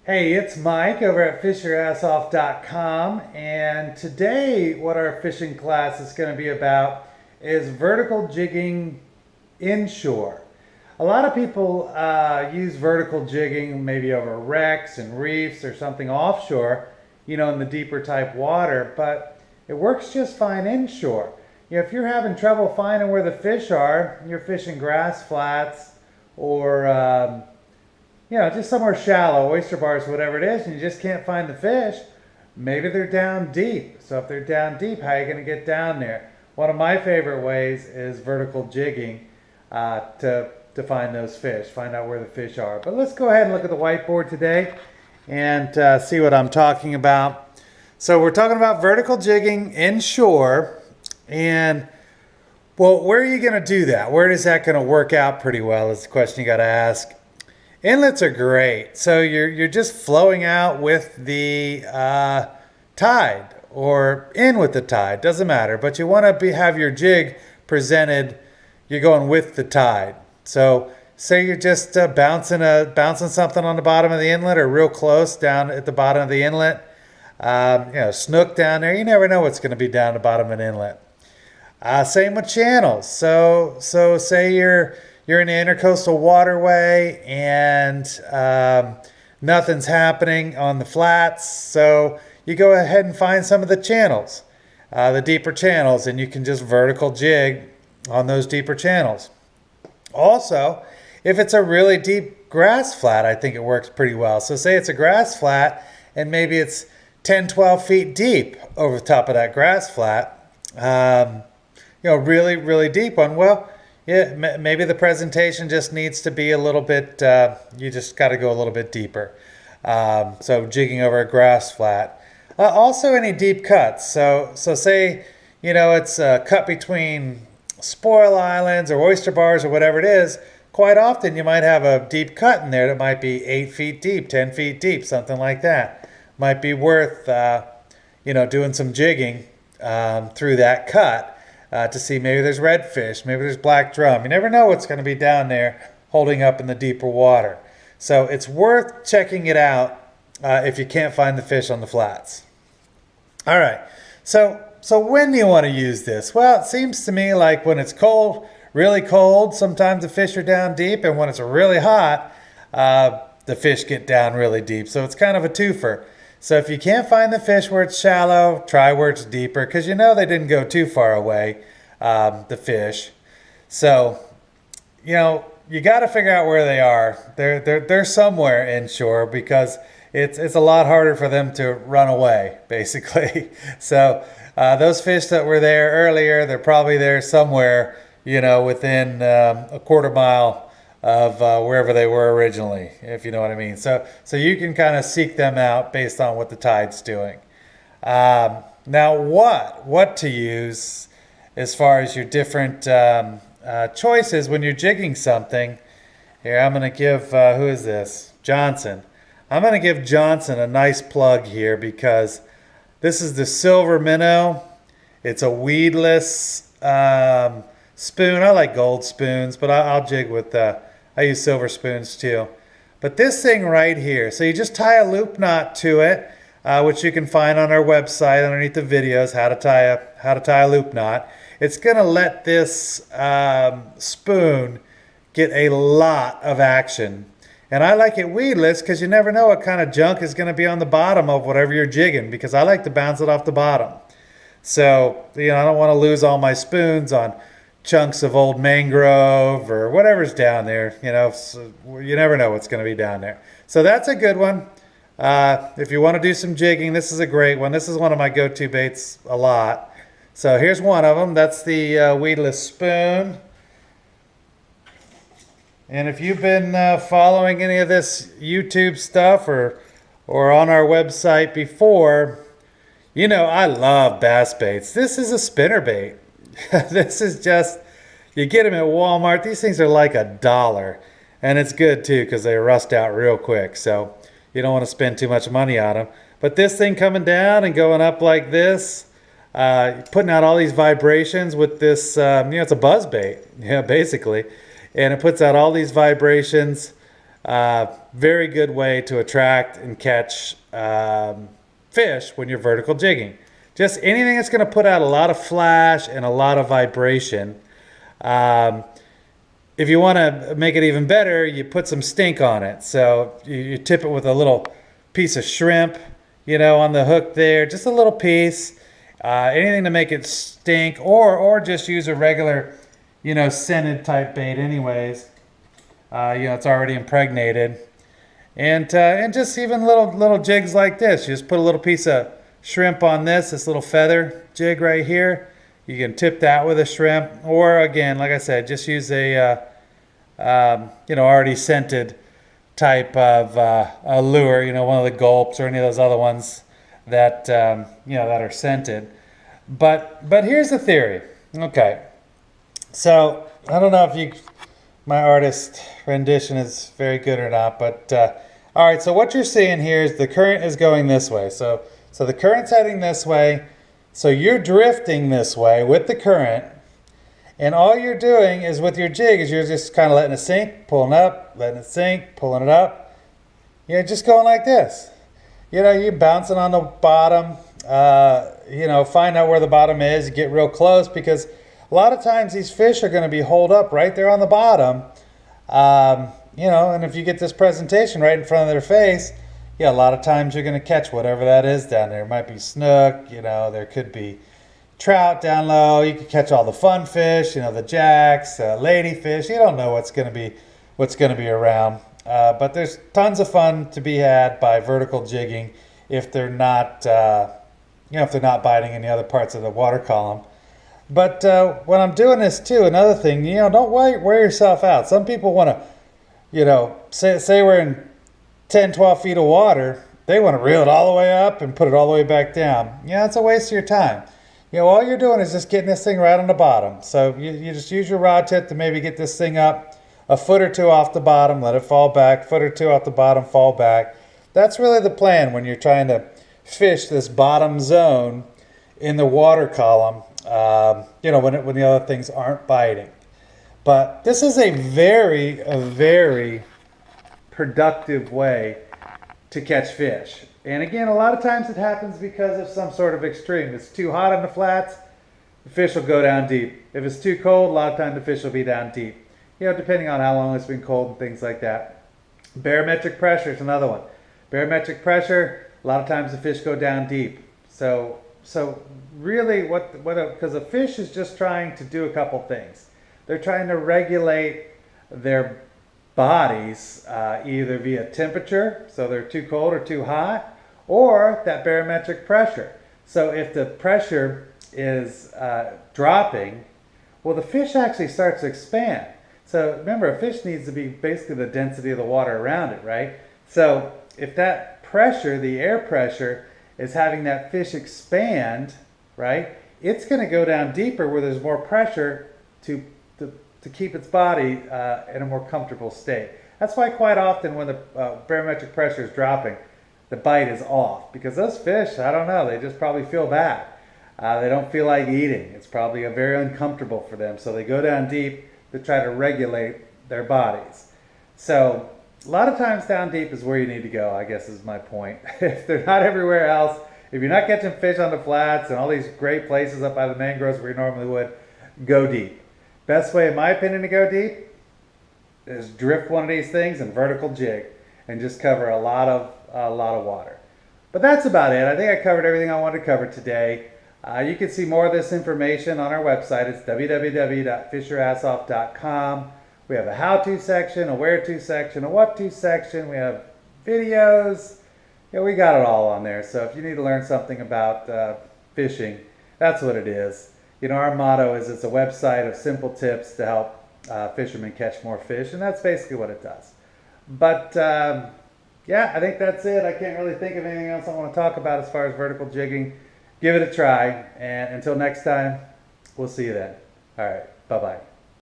Hey, it's Mike over at fishyourassoff.com, and today what our fishing class is going to be about is vertical jigging inshore. A lot of people use vertical jigging maybe over wrecks and reefs or something offshore, in the deeper type water, but it works just fine inshore. If you're having trouble finding where the fish are, you're fishing grass flats or just somewhere shallow, oyster bars, whatever it is, and you just can't find the fish, maybe they're down deep. So if they're down deep, how are you going to get down there? One of my favorite ways is vertical jigging to find those fish, find out where the fish are. But let's go ahead and look at the whiteboard today and see what I'm talking about. So we're talking about vertical jigging inshore, and well, where are you going to do that? Where is that going to work out pretty well is the question you got to ask. Inlets are great. So you're just flowing out with the tide or in with the tide. Doesn't matter. But you want to have your jig presented. You're going with the tide. So say you're just bouncing something on the bottom of the inlet or real close down at the bottom of the inlet. Snook down there. You never know what's going to be down the bottom of an inlet. Same with channels. So say you're in the intercoastal waterway and nothing's happening on the flats, so you go ahead and find some of the channels, the deeper channels, and you can just vertical jig on those deeper channels. Also, if it's a really deep grass flat, I think it works pretty well. So say it's a grass flat and maybe it's 10, 12 feet deep over the top of that grass flat, really, really deep one. Well, yeah, maybe the presentation just needs to be a little bit, you just got to go a little bit deeper. So jigging over a grass flat. Also any deep cuts. So say, it's a cut between spoil islands or oyster bars or whatever it is. Quite often you might have a deep cut in there that might be 8 feet deep, 10 feet deep, something like that. Might be worth, doing some jigging through that cut. To see maybe there's redfish, maybe there's black drum. You never know what's going to be down there holding up in the deeper water. So it's worth checking it out if you can't find the fish on the flats. All right, so when do you want to use this? Well, it seems to me like when it's cold, really cold, sometimes the fish are down deep, and when it's really hot, the fish get down really deep. So it's kind of a twofer. So if you can't find the fish where it's shallow, try where it's deeper, because they didn't go too far away, the fish. So, you got to figure out where they are. They're somewhere inshore because it's a lot harder for them to run away, basically. So those fish that were there earlier, they're probably there somewhere, within a quarter mile of wherever they were originally, if you know what I mean. So you can kind of seek them out based on what the tide's doing. Now what to use as far as your different choices when you're jigging something. Here, I'm going to give, who is this? Johnson. I'm going to give Johnson a nice plug here because this is the silver minnow. It's a weedless spoon. I like gold spoons, but I'll jig with I use silver spoons too. But this thing right here, so you just tie a loop knot to it, which you can find on our website underneath the videos, how to tie a loop knot. It's going to let this spoon get a lot of action. And I like it weedless because you never know what kind of junk is going to be on the bottom of whatever you're jigging, because I like to bounce it off the bottom. So, I don't want to lose all my spoons on chunks of old mangrove or whatever's down there. So you never know what's going to be down there. So that's a good one. If you want to do some jigging, this is a great one. This is one of my go-to baits a lot. So here's one of them. That's the Weedless Spoon. And if you've been following any of this YouTube stuff or on our website before, I love bass baits. This is a spinnerbait. This is just, you get them at Walmart. These things are like $1. And it's good too because they rust out real quick. So you don't want to spend too much money on them. But this thing coming down and going up like this, putting out all these vibrations with this, it's a buzz bait, basically. And it puts out all these vibrations Very good way to attract and catch fish when you're vertical jigging. Just anything that's going to put out a lot of flash and a lot of vibration. If you want to make it even better, you put some stink on it. So you tip it with a little piece of shrimp, you know, on the hook there, just a little piece. Anything to make it stink, or just use a regular, you know, scented type bait anyways. You know, it's already impregnated. And just even little jigs like this. You just put a little piece of shrimp on this little feather jig right here. You can tip that with a shrimp, or again, like I said, just use a you know, already scented type of a lure. You know, one of the gulps or any of those other ones that you know, that are scented. But here's the theory. Okay, so I don't know if my artist rendition is very good or not, but all right. So what you're seeing here is the current is going this way. So the current's heading this way. So you're drifting this way with the current, and all you're doing is with your jig is you're just kind of letting it sink, pulling up, letting it sink, pulling it up. You know, just going like this. You know, you're bouncing on the bottom. You know, find out where the bottom is. Get real close, because a lot of times these fish are going to be holed up right there on the bottom. You know, and if you get this presentation right in front of their face, yeah, a lot of times you're going to catch whatever that is down there. It might be snook, you know, there could be trout down low. You could catch all the fun fish, you know, the jacks, ladyfish. You don't know what's going to be around. But there's tons of fun to be had by vertical jigging if they're not, you know, if they're not biting any other parts of the water column. But when I'm doing this too, another thing, you know, don't wear yourself out. Some people want to, you know, say we're in 10, 12 feet of water, they want to reel it all the way up and put it all the way back down. Yeah, it's a waste of your time. You know, all you're doing is just getting this thing right on the bottom. So you just use your rod tip to maybe get this thing up a foot or two off the bottom, let it fall back, foot or two off the bottom, fall back. That's really the plan when you're trying to fish this bottom zone in the water column, you know, when the other things aren't biting. But this is a very productive way to catch fish. And again, a lot of times it happens because of some sort of extreme. If it's too hot on the flats, the fish will go down deep. If it's too cold, a lot of times the fish will be down deep. You know, depending on how long it's been cold and things like that. Barometric pressure is another one. Barometric pressure, a lot of times the fish go down deep. So really, because a fish is just trying to do a couple things. They're trying to regulate their bodies either via temperature, so they're too cold or too hot, or that barometric pressure. So if the pressure is dropping, well, the fish actually starts to expand. So remember, a fish needs to be basically the density of the water around it, right? So if that pressure, the air pressure, is having that fish expand, right, it's going to go down deeper where there's more pressure to keep its body in a more comfortable state. That's why quite often when the barometric pressure is dropping, the bite is off, because those fish, I don't know, they just probably feel bad. They don't feel like eating. It's probably very uncomfortable for them, so they go down deep to try to regulate their bodies. So a lot of times down deep is where you need to go, I guess is my point. If they're not everywhere else, if you're not catching fish on the flats and all these great places up by the mangroves where you normally would, go deep. Best way, in my opinion, to go deep is drift one of these things and vertical jig and just cover a lot of water. But that's about it. I think I covered everything I wanted to cover today. You can see more of this information on our website. It's www.fishyourassoff.com. We have a how-to section, a where-to section, a what-to section. We have videos. Yeah, we got it all on there. So if you need to learn something about fishing, that's what it is. You know, our motto is it's a website of simple tips to help fishermen catch more fish, and that's basically what it does. But yeah, I think that's it. I can't really think of anything else I want to talk about as far as vertical jigging. Give it a try, and until next time, we'll see you then. All right, bye-bye.